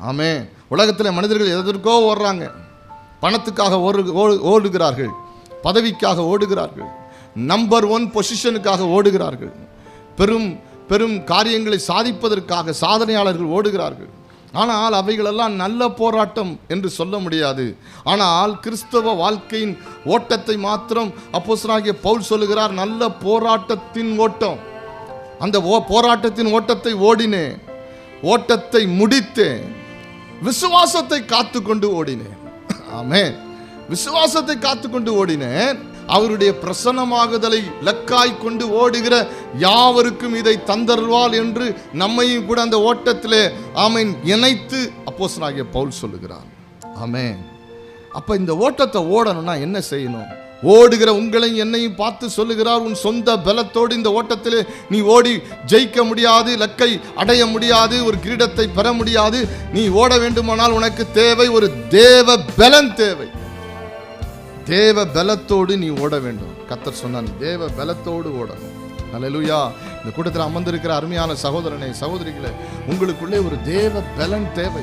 ஆமே. உலகத்தில் மனிதர்கள் எதற்கோ ஓடுறாங்க. பணத்துக்காக ஓடுகிறார்கள், பதவிக்காக ஓடுகிறார்கள், நம்பர் 1 பொசிஷனுக்காக ஓடுகிறார்கள், பெரும் பெரும் காரியங்களை சாதிப்பதற்காக சாதனையாளர்கள் ஓடுகிறார்கள். ஆனால் அவைகளெல்லாம் நல்ல போராட்டம் என்று சொல்ல முடியாது. ஆனால் கிறிஸ்தவ வாழ்க்கையின் ஓட்டத்தை மாத்திரம் அப்போஸ்தலனாகிய பவுல் சொல்லுகிறார், நல்ல போராட்டத்தின் ஓட்டம். அந்த போராட்டத்தின் ஓட்டத்தை ஓடினேன், ஓட்டத்தை முடித்தேன், விசுவாசத்தை காத்துக்கொண்டு ஓடினேன். ஆமென். விசுவாசத்தை காத்துக்கொண்டு ஓடினேன். அவருடைய பிரசன்னமாகுதலை லக்காய் கொண்டு ஓடுகிற யாவருக்கும் இதை தந்தருள்வாள் என்று நம்மையும் கூட அந்த ஓட்டத்திலே ஆமென் இணைத்து அப்போஸ்தலனாகிய பவுல் சொல்லுகிறார். ஆமென். அப்ப இந்த ஓட்டத்தை ஓடணும்னா என்ன செய்யணும்? ஓடுகிற உங்களையும் என்னையும் பார்த்து சொல்லுகிறார், உன் சொந்த பலத்தோடு இந்த ஓட்டத்திலே நீ ஓடி ஜெயிக்க முடியாது, லக்கை அடைய முடியாது, ஒரு கிரீடத்தை பெற முடியாது. நீ ஓட வேண்டுமானால் உனக்கு தேவை ஒரு தேவ பலன் தேவை. தேவ பலத்தோடு நீ ஓட வேண்டும். கர்த்தர் சொன்னார், நீ தேவ பலத்தோடு ஓடணும். அல்லேலூயா. இந்த கூட்டத்தில் அமர்ந்திருக்கிற அருமையான சகோதரனே, சகோதரிகளே, உங்களுக்குள்ளே ஒரு தேவ பலன் தேவை.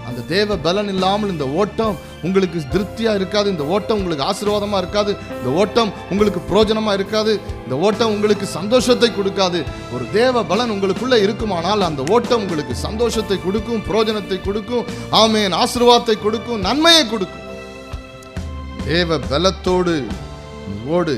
அந்த தேவ பலன் இல்லாமல் இந்த ஓட்டம் உங்களுக்கு திருப்தியா இருக்காது, இந்த ஓட்டம் உங்களுக்கு ஆசீர்வாதமா இருக்காது, இந்த ஓட்டம் உங்களுக்கு பிரயோஜனமா இருக்காது, இந்த ஓட்டம் உங்களுக்கு சந்தோஷத்தை கொடுக்காது. ஒரு தேவ பலன் உங்களுக்குள்ள இருக்குமானால் அந்த ஓட்டம் உங்களுக்கு சந்தோஷத்தை கொடுக்கும், பிரயோஜனத்தை கொடுக்கும், ஆமென், ஆசீர்வாதத்தை கொடுக்கும், நன்மையை கொடுக்கும். தேவ பலத்தோடு ஓடு.